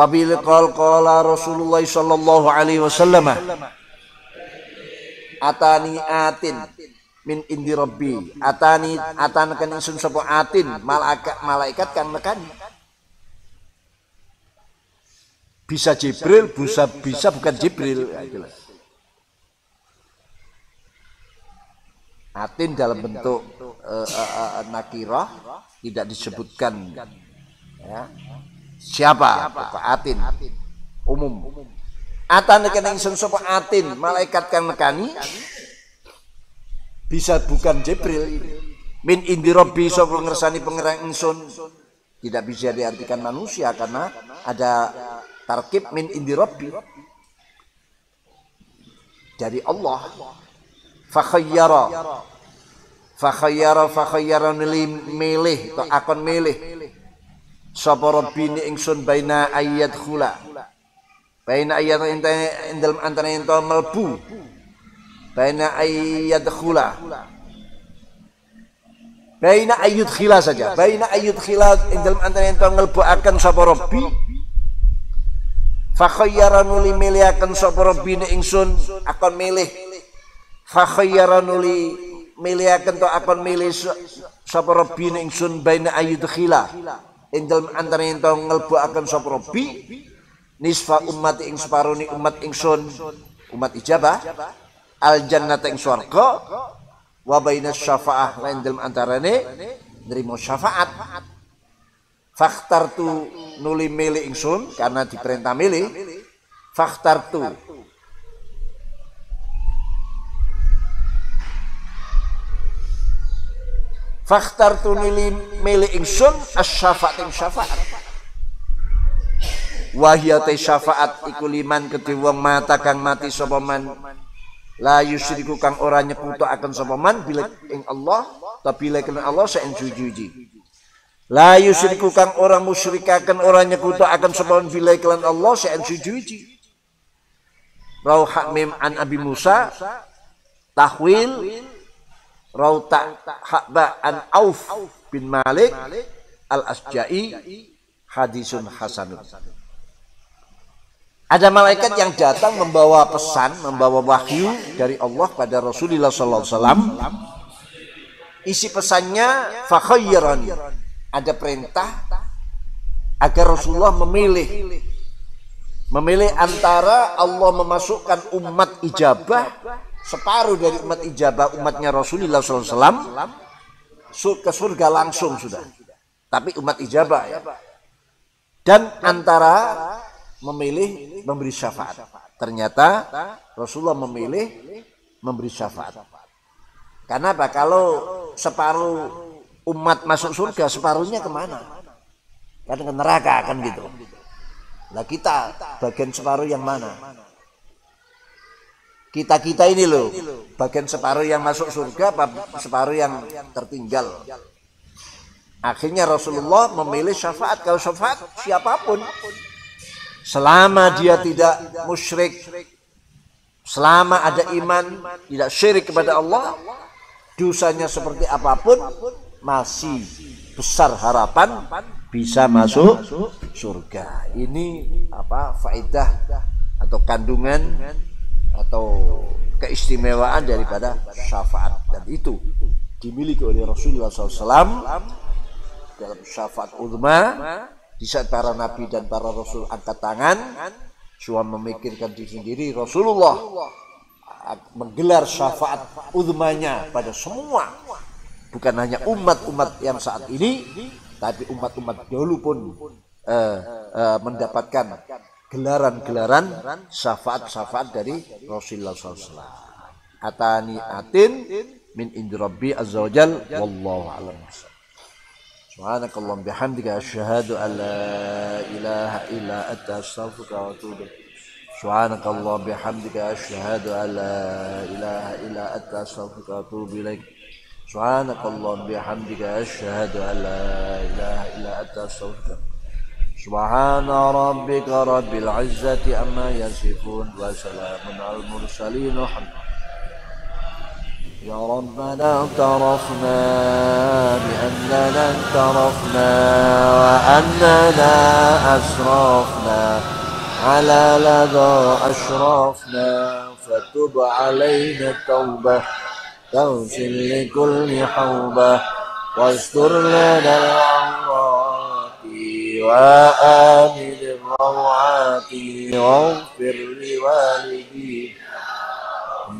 bi'ilqal qala Rasulullah sallallahu alaihi wasallam atani atin min indi rabbi. Atani kan ingsun sapa atin, malaikat kang nekani. Bisa Jibril, bisa bukan Jibril. Atin dalam bentuk nakirah, tidak disebutkan, ya. Siapa? Atin umum. Atan kena ingsun sapa atin malaikat kang nekani bisa bukan Jibril min indi rabbi sapa ngersani pangeran ingsun. Tidak bisa diartikan manusia karena ada tarkib min indi rabbi dari Allah. Fakhayyara milih atau akan milih sapa rabbi ingsun baina ayat khula baina ayat dalam antara ento melbu baina ayat khula baina ayat khila saja baina ayat khila dalam antara ento melbu akan sapa rabbi fakhayyara nuli milih akan sapa rabbi ingsun akan milih fakhayyara nuli milih akan to akan milih sapa rabbi ingsun baina ayat khila dalam antara ento melbu akan sapa rabbi nisfa umat ing separoni umat ingsun umat ijabah al jannata ing swarga wa bainas syafaah lain dalam antarane nerimo syafaat. Fakhtartu nuli milih ingsun karena diperintah milih. Fakhtartu nuli milih ingsun as-syafaat ing syafaat. Wahiyate syafaat iku liman kedhe wong mata kang mati sapa man la yusyriku kang ora nyekutu akan sapa man bilek ing Allah ta bilek ing Allah saen sujuji la yusyriku kang ora musyrikaken ora nyekutu akan sapa man bilek lan Allah saen sujuji. Rauh mim an Abi Musa tahwil rauh hakba an Auf bin Malik al-Asja'i hadisun hasanun. Ada malaikat yang datang membawa pesan, membawa wahyu dari Allah pada Rasulullah SAW. Isi pesannya fakhayyarani. Ada perintah agar Rasulullah memilih antara Allah memasukkan umat ijabah, separuh dari umat ijabah umatnya Rasulullah SAW ke surga langsung sudah. Tapi umat ijabah ya. Dan antara memilih memberi syafaat. Ternyata Rasulullah memilih memberi syafaat. Karena apa? Kalau separuh umat masuk surga, separuhnya kemana? Kan ke neraka kan gitu. Nah kita bagian separuh yang mana? Kita ini loh, bagian separuh yang masuk surga, apa separuh yang tertinggal? Akhirnya Rasulullah memilih syafaat. Kalau syafaat siapapun, selama dia tidak musyrik, selama ada iman, tidak syirik kepada Allah, dosanya seperti apapun, masih besar harapan bisa masuk surga. Ini apa faedah atau kandungan atau keistimewaan daripada syafaat, dan itu dimiliki oleh Rasulullah SAW dalam syafaat uzma. Di saat para nabi dan para rasul angkat tangan, cuma memikirkan diri sendiri, Rasulullah menggelar syafaat uzmanya pada semua, bukan hanya umat-umat yang saat ini, tapi umat-umat dahulu pun mendapatkan gelaran-gelaran syafaat-syafaat dari Rasulullah SAW. Atani atin min indi rabbi azza wajal wallahu a'lam. Subhanakallahumma bihamdika asyhadu an la ilaha illa anta astaghfiruka wa atubu ilaik. Subhanakallahumma bihamdika asyhadu an la ilaha illa anta astaghfiruka wa atubu ilaik. Subhanakallahumma bihamdika asyhadu an la ilaha illa anta astaghfiruka. Subhana rabbika rabbil izzati amma yasifun wa salamun alal mursalin. يا ربنا اعترفنا بأننا اعترفنا وأننا أسرفنا على لدى أشرفنا فتب علينا التوبة تغفر لكل حوبة واستر لنا العورات وآمن الروعات واغفر لوالدينا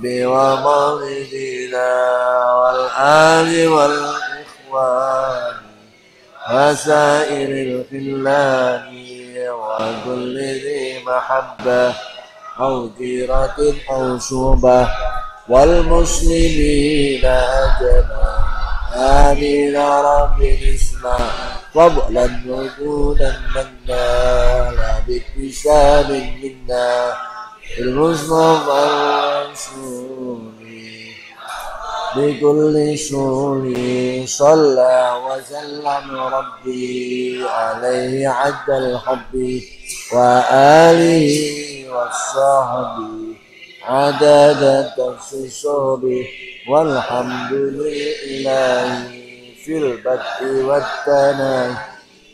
بوالدينا والآل والإخوان وسائر الخلان وكل ذي محبة أو جيرة أو شوبة والمسلمين أجمعين آمين رب اسمع فضلا وجودا منا لا باكتساب منا المصطفى الرسول بكل سور صلى وسلم ربي عليه عد الحب وآله والصحب عدد التصوب والحمد لله في البدء والثناء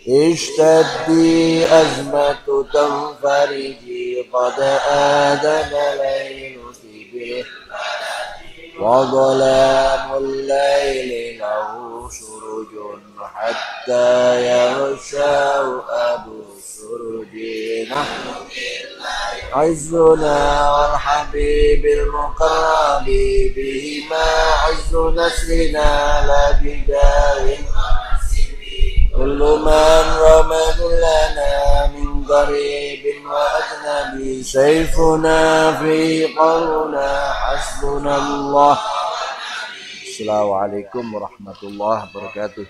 اشتدي أزمة تنفرجي قد آذن ليل به وظلام الليل له سرج حتى يغشاه أبو السرج نحن عزنا والحبيب المقرب بهما عز نسلنا لا بداء كل من رمز لنا من قريب وأجنبي سيفنا في قرنا حسبنا الله. Assalamualaikum warahmatullahi wabarakatuh.